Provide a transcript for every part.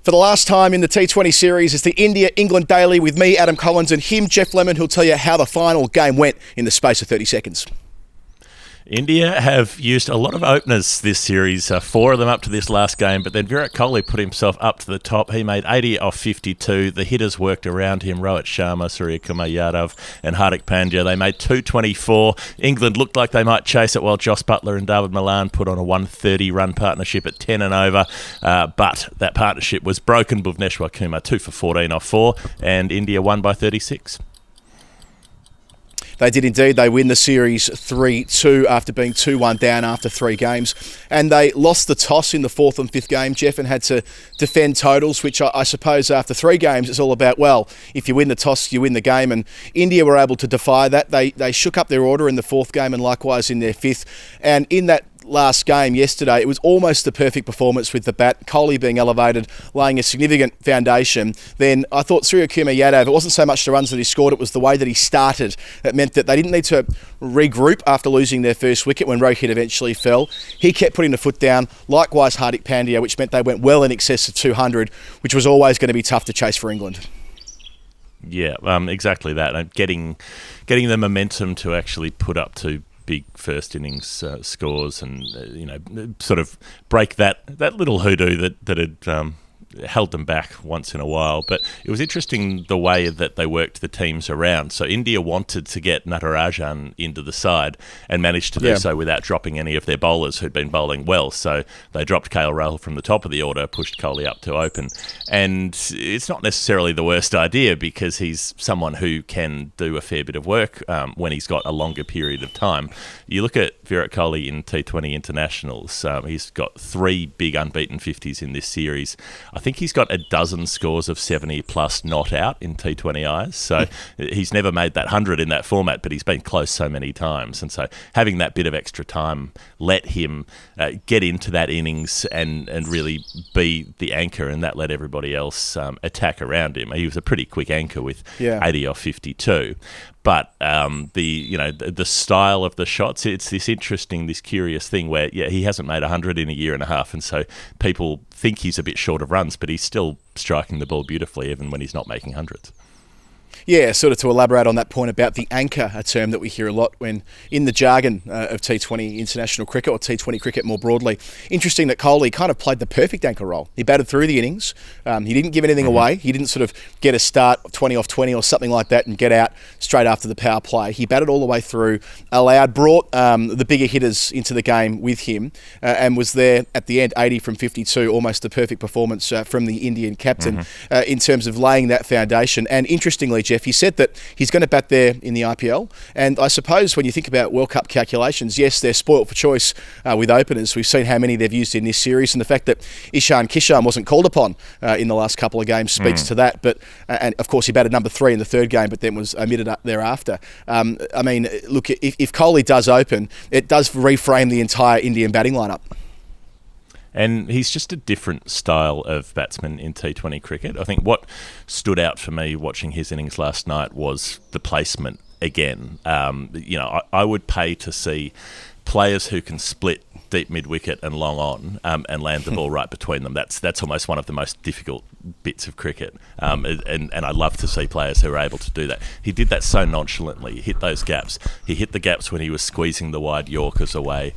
For the last time in the T20 series, it's the India-England Daily with me, Adam Collins, and him, Geoff Lemon, who'll tell you how the final game went in the space of 30 seconds. India have used a lot of openers this series, 4 of them up to this last game, but then Virat Kohli put himself up to the top. He made 80 off 52. The hitters worked around him, Rohit Sharma, Suryakumar Yadav and Hardik Pandya. They made 224. England looked like they might chase it while Buttler and Dawid Malan put on a 130-run partnership at 10 and over, but that partnership was broken. Bhuvneshwar Kumar 2 for 14 off 4, and India won by 36. They did indeed. They win the series 3-2 after being 2-1 down after 3 games. And they lost the toss in the 4th and 5th game, Geoff, and had to defend totals, which I suppose after 3 games it's all about, well, if you win the toss, you win the game. And India were able to defy that. They shook up their order in the 4th game and likewise in their 5th. And in that last game yesterday, it was almost the perfect performance with the bat. Kohli being elevated, laying a significant foundation. Then I thought Suryakumar Yadav, it wasn't so much the runs that he scored, it was the way that he started. It meant that they didn't need to regroup after losing their first wicket when Rohit eventually fell. He kept putting the foot down. Likewise Hardik Pandya, which meant they went well in excess of 200, which was always going to be tough to chase for England. Yeah, exactly that. And getting the momentum to actually put up to big first innings scores and sort of break that little hoodoo that had held them back once in a while. But it was interesting the way that they worked the teams around. So India wanted to get Natarajan into the side and managed to do so without dropping any of their bowlers who'd been bowling well. So they dropped Rahul from the top of the order, pushed Kohli up to open. And it's not necessarily the worst idea because he's someone who can do a fair bit of work when he's got a longer period of time. You look at Virat Kohli in T20 internationals, he's got 3 big unbeaten 50s in this series. I think he's got a dozen scores of 70 plus not out in T20Is. So he's never made that 100 in that format, but he's been close so many times. And so having that bit of extra time let him get into that innings and really be the anchor, and that let everybody else attack around him. He was a pretty quick anchor with 80 off 52. But the style of the shots, it's this curious thing where he hasn't made 100 in a year and a half, and so people think he's a bit short of runs, but he's still striking the ball beautifully even when he's not making hundreds. Yeah, sort of to elaborate on that point about the anchor, a term that we hear a lot when in the jargon of T20 international cricket or T20 cricket more broadly. Interesting that Kohli kind of played the perfect anchor role. He batted through the innings. He didn't give anything away. He didn't sort of get a start 20 off 20 or something like that and get out straight after the power play. He batted all the way through, brought the bigger hitters into the game with him and was there at the end, 80 from 52, almost the perfect performance from the Indian captain in terms of laying that foundation. And interestingly, Geoff, he said that he's going to bat there in the IPL. And I suppose when you think about World Cup calculations, yes, they're spoilt for choice with openers. We've seen how many they've used in this series, and the fact that Ishan Kishan wasn't called upon in the last couple of games speaks to that. But and of course, he batted number 3 in the 3rd game, but then was omitted up thereafter. Look, if Kohli does open, it does reframe the entire Indian batting lineup. And he's just a different style of batsman in T20 cricket. I think what stood out for me watching his innings last night was the placement again. I would pay to see players who can split deep mid-wicket and long on and land the ball right between them. That's almost one of the most difficult bits of cricket. And I love to see players who are able to do that. He did that so nonchalantly. He hit those gaps. He hit the gaps when he was squeezing the wide Yorkers away.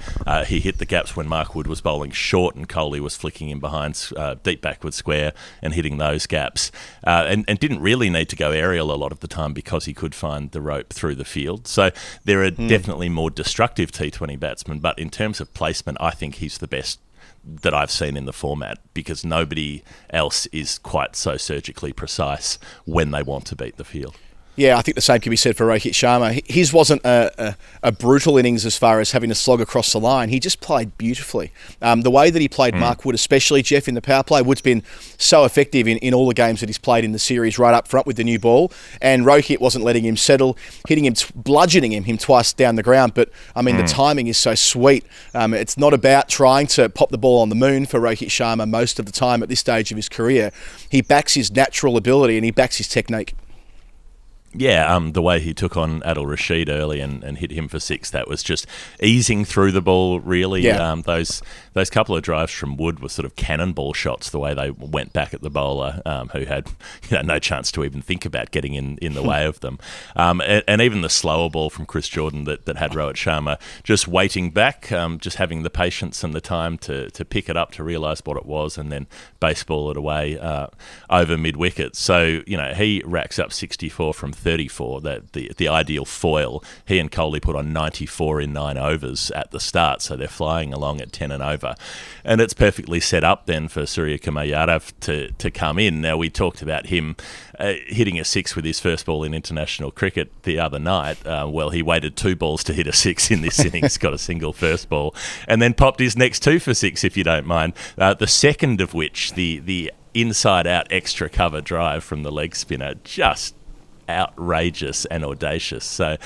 He hit the gaps when Mark Wood was bowling short and Kohli was flicking him behind deep backward square and hitting those gaps. And didn't really need to go aerial a lot of the time because he could find the rope through the field. So there are definitely more destructive T20 batsmen, but in terms of placement, I think he's the best that I've seen in the format because nobody else is quite so surgically precise when they want to beat the field. Yeah, I think the same can be said for Rohit Sharma. His wasn't a brutal innings as far as having to slog across the line. He just played beautifully. The way that he played Mark Wood, especially, Geoff, in the power play, Wood's been so effective in all the games that he's played in the series right up front with the new ball. And Rohit wasn't letting him settle, hitting him, bludgeoning him twice down the ground. But, the timing is so sweet. It's not about trying to pop the ball on the moon for Rohit Sharma most of the time at this stage of his career. He backs his natural ability and he backs his technique. Yeah, the way he took on Adil Rashid early and hit him for 6, that was just easing through the ball, really. Yeah. Those couple of drives from Wood were sort of cannonball shots, the way they went back at the bowler, who had no chance to even think about getting in the way of them. And even the slower ball from Chris Jordan that had Rohit Sharma just waiting back, just having the patience and the time to pick it up, to realise what it was, and then baseball it away over mid-wicket. So, he racks up 64 from 34, the ideal foil. He and Kohli put on 94 in 9 overs at the start, so they're flying along at 10 and over. And it's perfectly set up then for Suryakumar Yadav to come in. Now, we talked about him hitting a 6 with his first ball in international cricket the other night. Well, he waited 2 balls to hit a 6 in this innings, got a single first ball, and then popped his next 2 for 6, if you don't mind. The second of which, the inside-out extra cover drive from the leg spinner, just outrageous and audacious. So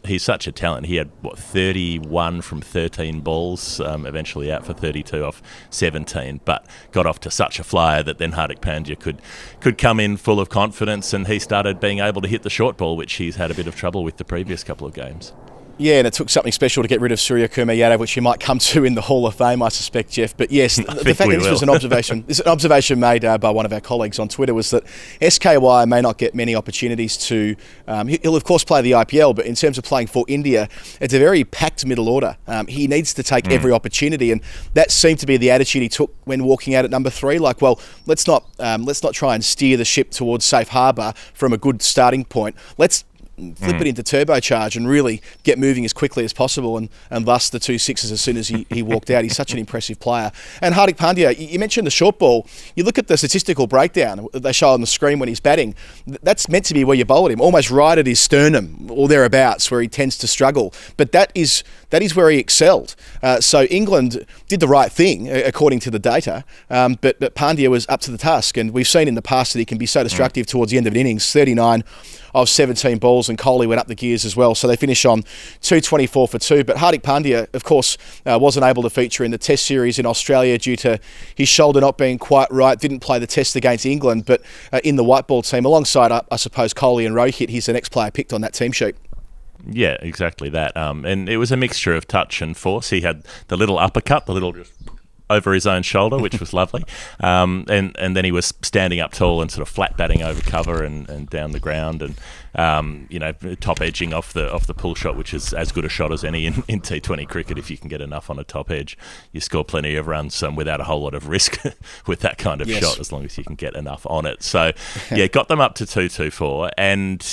he's such a talent. He had 31 from 13 balls, eventually out for 32 off 17, but got off to such a flyer that then Hardik Pandya could come in full of confidence, and he started being able to hit the short ball, which he's had a bit of trouble with the previous couple of games. Yeah, and it took something special to get rid of Suryakumar Yadav, which you might come to in the Hall of Fame, I suspect, Geoff. But yes, the fact that this was an observation made by one of our colleagues on Twitter was that SKY may not get many opportunities to. He'll of course play the IPL, but in terms of playing for India, it's a very packed middle order. He needs to take every opportunity, and that seemed to be the attitude he took when walking out at number 3. Like, well, let's not try and steer the ship towards safe harbour from a good starting point. Let's flip it into turbocharge and really get moving as quickly as possible, and thus the 2 6s as soon as he walked out. He's such an impressive player. And Hardik Pandya, you mentioned the short ball. You look at the statistical breakdown they show on the screen when he's batting. That's meant to be where you bowl at him, almost right at his sternum or thereabouts, where he tends to struggle. But that is where he excelled. So England did the right thing according to the data, but Pandya was up to the task, and we've seen in the past that he can be so destructive towards the end of an innings. 39 of 17 balls, and Kohli went up the gears as well. So they finish on 224 for 2. But Hardik Pandya, of course, wasn't able to feature in the Test series in Australia due to his shoulder not being quite right. Didn't play the Test against England, but in the white ball team, alongside, I suppose, Kohli and Rohit, he's the next player picked on that team sheet. Yeah, exactly that. And it was a mixture of touch and force. He had the little uppercut, the little just over his own shoulder, which was lovely. And then he was standing up tall and sort of flat batting over cover and down the ground, and top edging off the pull shot, which is as good a shot as any in T20 cricket. If you can get enough on a top edge, you score plenty of runs without a whole lot of risk with that kind of shot, as long as you can get enough on it. So yeah, got them up to 224, and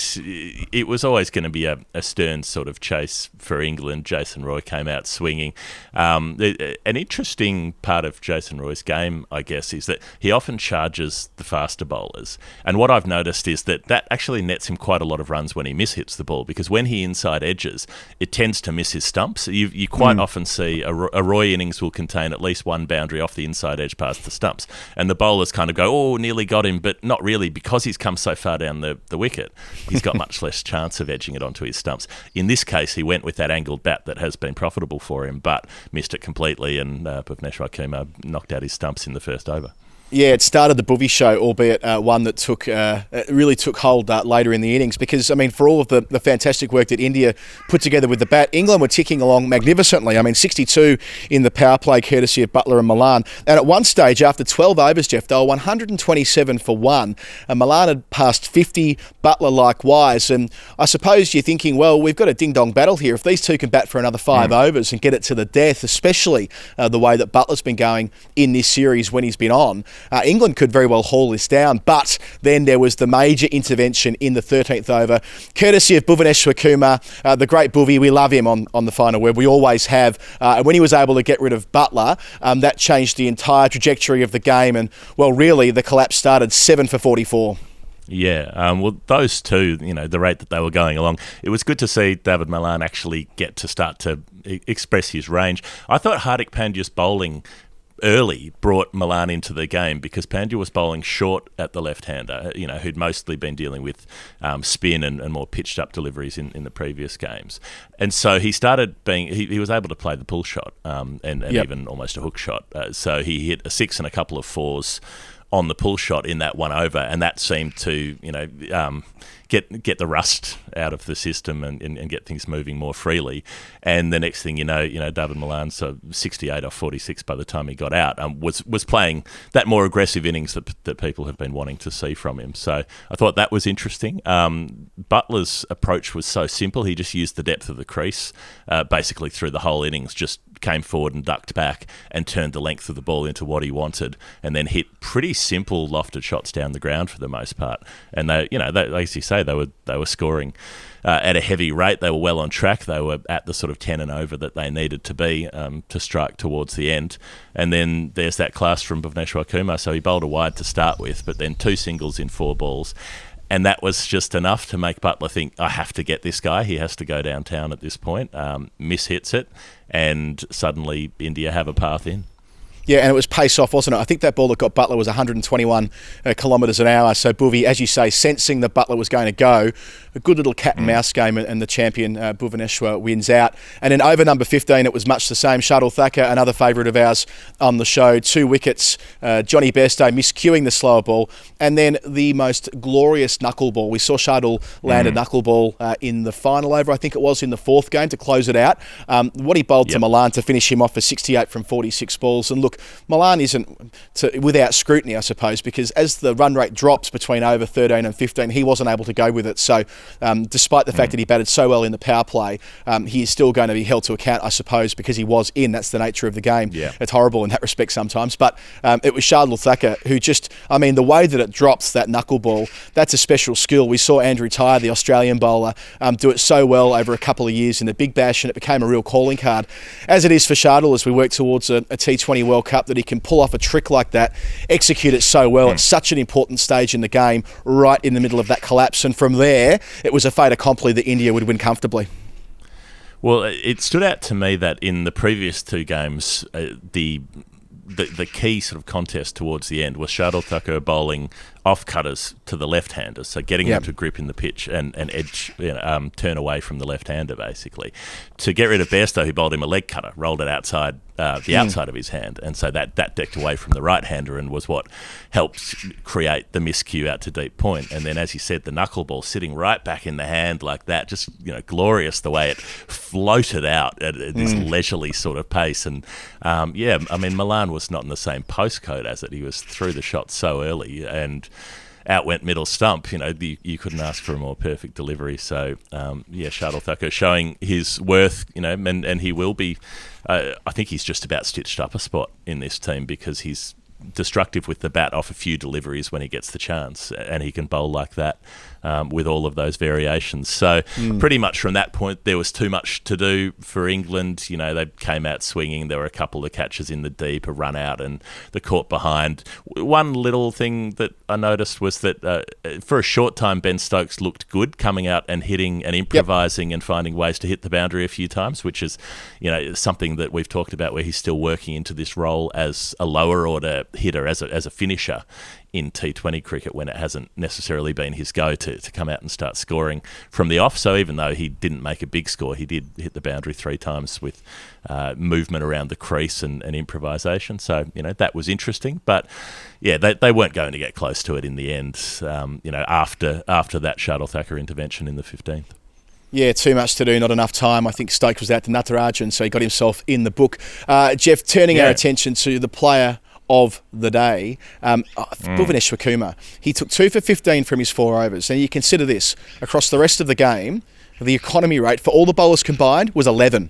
it was always going to be a stern sort of chase for England. Jason Roy came out swinging. An interesting part of Jason Roy's game, I guess, is that he often charges the faster bowlers, and what I've noticed is that actually nets him quite a lot of runs when he mishits the ball, because when he inside edges, it tends to miss his stumps. You quite often see a Roy innings will contain at least one boundary off the inside edge past the stumps, and the bowlers kind of go, oh, nearly got him, but not really, because he's come so far down the wicket. He's got much less chance of edging it onto his stumps. In this case, he went with that angled bat that has been profitable for him, but missed it completely, and Bhuvneshwar Kumar knocked out his stumps in the first over. Yeah, it started the Bhuvi show, albeit one that really took hold later in the innings, because, I mean, for all of the fantastic work that India put together with the bat, England were ticking along magnificently. I mean, 62 in the power play, courtesy of Buttler and Malan. And at one stage, after 12 overs, Geoff, they were 127 for 1. And Malan had passed 50, Buttler likewise. And I suppose you're thinking, well, we've got a ding-dong battle here. If these two can bat for another 5 overs and get it to the death, especially the way that Buttler's been going in this series when he's been on, England could very well haul this down. But then there was the major intervention in the 13th over, courtesy of Bhuvneshwar Kumar, the great Bhuvi. We love him on the final word. We always have. And when he was able to get rid of Buttler, that changed the entire trajectory of the game. And, well, really, the collapse started 7 for 44. Yeah, well, those two, the rate that they were going along, it was good to see Dawid Malan actually get to start to express his range. I thought Hardik Pandya's bowling early brought Malan into the game, because Pandya was bowling short at the left-hander, who'd mostly been dealing with spin and more pitched-up deliveries in the previous games. And so he started he was able to play the pull shot and even almost a hook shot. So he hit a 6 and a couple of 4s on the pull shot in that one over, and that seemed to, get the rust out of the system and get things moving more freely. And the next thing you know, David Malan, so 68 off 46 by the time he got out, was playing that more aggressive innings that people have been wanting to see from him. So I thought that was interesting. Buttler's approach was so simple. He just used the depth of the crease, basically through the whole innings, just came forward and ducked back and turned the length of the ball into what he wanted, and then hit pretty simple lofted shots down the ground for the most part. And they, as you say, they were scoring at a heavy rate. They were well on track. They were at the sort of 10 and over that they needed to be to strike towards the end. And then there's that class from Bhuvneshwar Kumar. So he bowled a wide to start with, but then 2 singles in 4 balls. And that was just enough to make Buttler think, I have to get this guy. He has to go downtown at this point. Mishits it, and suddenly India have a path in. Yeah, and it was pace off, wasn't it? I think that ball that got Buttler was 121 kilometres an hour. So Bhuvi, as you say, sensing that Buttler was going to go, a good little cat and mouse game, and the champion Bhuvneshwar wins out. And then over number 15, it was much the same. Shardul Thakur, another favourite of ours on the show, 2 wickets. Johnny Bairstow miscuing the slower ball, and then the most glorious knuckleball. We saw Shardul land a knuckleball in the final over, I think it was, in the 4th game to close it out. What he bowled to Malan to finish him off for 68 from 46 balls. And look, Malan isn't without scrutiny, I suppose, because as the run rate drops between over 13 and 15, he wasn't able to go with it. So despite the fact that he batted so well in the power play, he is still going to be held to account, I suppose, because he was in. That's the nature of the game. Yeah. It's horrible in that respect sometimes. But it was Shardul Thakur who just, the way that it drops that knuckleball, that's a special skill. We saw Andrew Tyre, the Australian bowler, do it so well over a couple of years in the Big Bash, and it became a real calling card. As it is for Shardul as we work towards a T20 World Cup, that he can pull off a trick like that, execute it so well. It's such an important stage in the game, right in the middle of that collapse. And from there, it was a fait accompli that India would win comfortably. Well, it stood out to me that in the previous 2 games, the key sort of contest towards the end was Shardul Thakur bowling off cutters to the left-handers, so getting them to grip in the pitch and edge, turn away from the left-hander, basically. To get rid of Bairstow, who bowled him a leg cutter, rolled it outside the outside of his hand, and so that decked away from the right-hander and was what helped create the miscue out to deep point. And then, as you said, the knuckleball sitting right back in the hand like that, just glorious the way it floated out at this leisurely sort of pace. And Malan was not in the same postcode as it. He was through the shot so early, and out went middle stump. You couldn't ask for a more perfect delivery. So, Shardul Thakur showing his worth, and he will be. I think he's just about stitched up a spot in this team because he's destructive with the bat off a few deliveries when he gets the chance, and he can bowl like that with all of those variations. So pretty much from that point, there was too much to do for England. They came out swinging. There were a couple of catches in the deep, a run out, and the caught behind. One little thing that I noticed was that for a short time, Ben Stokes looked good coming out and hitting and improvising and finding ways to hit the boundary a few times, which is, something that we've talked about where he's still working into this role as a lower order hitter, as a finisher in T20 cricket when it hasn't necessarily been his go to come out and start scoring from the off. So even though he didn't make a big score, he did hit the boundary 3 times with movement around the crease and improvisation. So, that was interesting. But, they weren't going to get close to it in the end, after that Shardul Thakur intervention in the 15th. Yeah, too much to do, not enough time. I think Stokes was out to Natarajan, so he got himself in the book. Jeff, turning our attention to the player of the day, Bhuvneshwar Kumar. He took 2 for 15 from his 4 overs. And you consider this, across the rest of the game, the economy rate for all the bowlers combined was 11.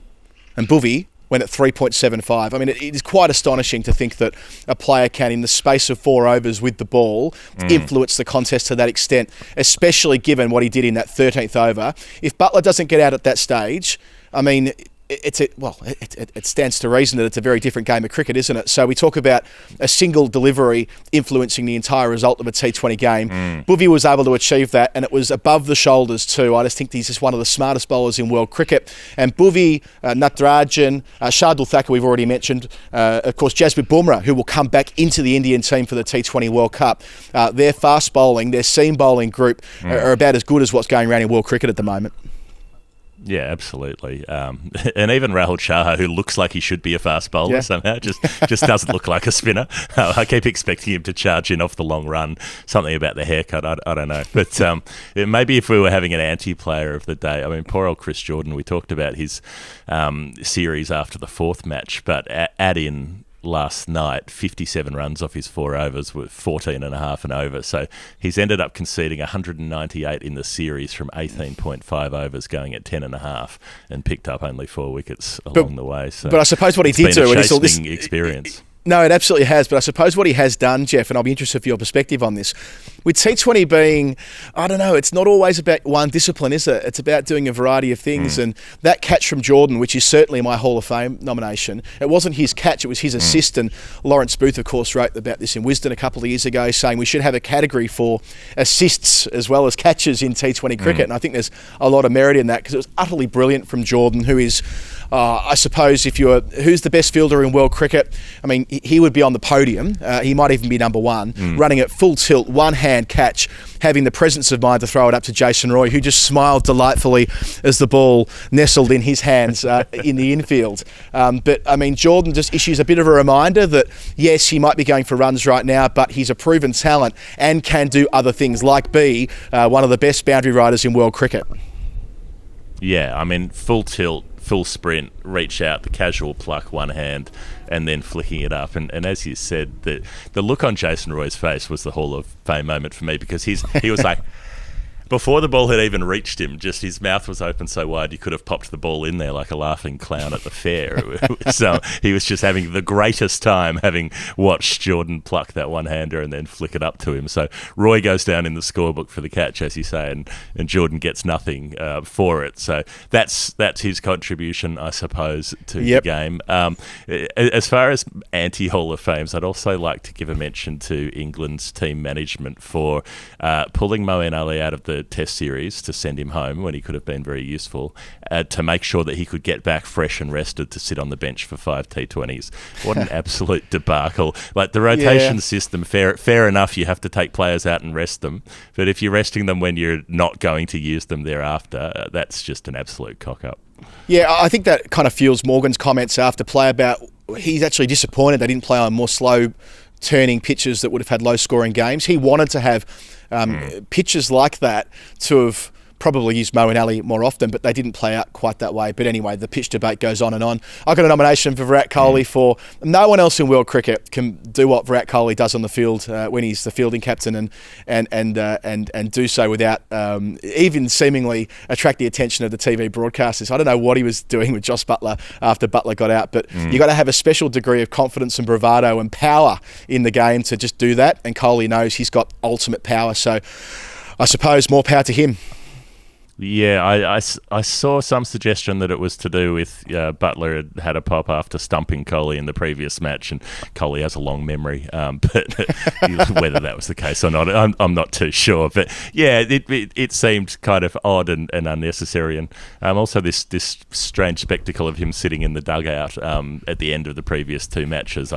And Bhuvi went at 3.75. It is quite astonishing to think that a player can, in the space of 4 overs with the ball, influence the contest to that extent, especially given what he did in that 13th over. If Buttler doesn't get out at that stage, it stands to reason that it's a very different game of cricket, isn't it? So we talk about a single delivery influencing the entire result of a T20 game. Bhuvi was able to achieve that, and it was above the shoulders too. I just think he's just one of the smartest bowlers in world cricket. And Bhuvi, Natarajan, Shardul Thakur we've already mentioned, of course Jasprit Bumrah, who will come back into the Indian team for the T20 World Cup. Their fast bowling, their seam bowling group are about as good as what's going around in world cricket at the moment. Yeah, absolutely. And even Rahul Chahar, who looks like he should be a fast bowler somehow, just doesn't look like a spinner. I keep expecting him to charge in off the long run. Something about the haircut, I don't know. But maybe if we were having an anti-player of the day, I mean, poor old Chris Jordan, we talked about his series after the fourth match, but add in last night 57 runs off his 4 overs with 14 and a half and over, so he's ended up conceding 198 in the series from 18.5 overs going at 10 and a half and picked up only 4 wickets along the way. So but I suppose what he did do, and it's this experience. No, it absolutely has. But I suppose what he has done, Geoff, and I'll be interested for your perspective on this, with T20 being, I don't know, it's not always about one discipline, is it? It's about doing a variety of things. And that catch from Jordan, which is certainly my Hall of Fame nomination, it wasn't his catch, it was his assist. And Lawrence Booth, of course, wrote about this in Wisden a couple of years ago, saying we should have a category for assists as well as catches in T20 cricket. And I think there's a lot of merit in that because it was utterly brilliant from Jordan, who is... I suppose who's the best fielder in world cricket? I mean, he would be on the podium. He might even be number one, running at full tilt, one-hand catch, having the presence of mind to throw it up to Jason Roy, who just smiled delightfully as the ball nestled in his hands in the infield. But, I mean, Jordan just issues a bit of a reminder that, yes, he might be going for runs right now, but he's a proven talent and can do other things, like be one of the best boundary riders in world cricket. Yeah, I mean, full tilt, full sprint, reach out, the casual pluck, one hand, and then flicking it up. And as you said, the look on Jason Roy's face was the Hall of Fame moment for me, because he was like... Before the ball had even reached him, just his mouth was open so wide you could have popped the ball in there like a laughing clown at the fair. So he was just having the greatest time having watched Jordan pluck that one-hander and then flick it up to him. So Roy goes down in the scorebook for the catch, as you say, and Jordan gets nothing for it. So that's his contribution, I suppose, to the game. As far as anti-Hall of Fames, I'd also like to give a mention to England's team management for pulling Moeen Ali out of the Test series to send him home when he could have been very useful, to make sure that he could get back fresh and rested to sit on the bench for 5 T20s. What an absolute debacle. Like, the rotation system, fair enough, you have to take players out and rest them, but if you're resting them when you're not going to use them thereafter, that's just an absolute cock-up. Yeah, I think that kind of fuels Morgan's comments after play about he's actually disappointed they didn't play on more slow turning pitches that would have had low scoring games. He wanted to have pitches like that to have probably used Moeen Ali more often, but they didn't play out quite that way. But anyway, the pitch debate goes on and on. I got a nomination for Virat Kohli for no one else in world cricket can do what Virat Kohli does on the field when he's the fielding captain and do so without even seemingly attract the attention of the TV broadcasters. I don't know what he was doing with Joss Buttler after Buttler got out, but you got to have a special degree of confidence and bravado and power in the game to just do that. And Kohli knows he's got ultimate power, so I suppose more power to him. Yeah, I saw some suggestion that it was to do with Buttler had a pop after stumping Kohli in the previous match, and Kohli has a long memory, but whether that was the case or not, I'm not too sure. But yeah, it seemed kind of odd and unnecessary, and also this strange spectacle of him sitting in the dugout at the end of the previous 2 matches.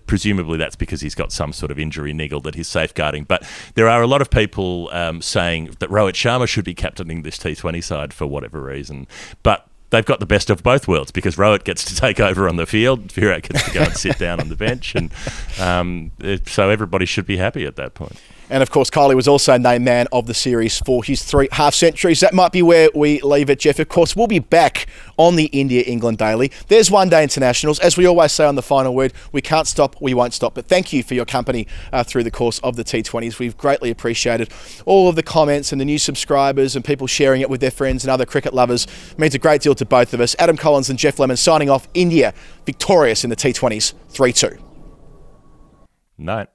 Presumably that's because he's got some sort of injury niggle that he's safeguarding. But there are a lot of people saying that Rohit Sharma should be captaining this T20 side for whatever reason, but they've got the best of both worlds, because Rohit gets to take over on the field, Virat gets to go and sit down on the bench, and so everybody should be happy at that point. And of course, Kohli was also named man of the series for his 3 half-centuries. That might be where we leave it, Geoff. Of course, we'll be back on the India-England Daily. There's one-day internationals. As we always say on the final word, we can't stop, we won't stop. But thank you for your company through the course of the T20s. We've greatly appreciated all of the comments and the new subscribers and people sharing it with their friends and other cricket lovers. It means a great deal to both of us. Adam Collins and Geoff Lemon signing off. India victorious in the T20s, 3-2. Night.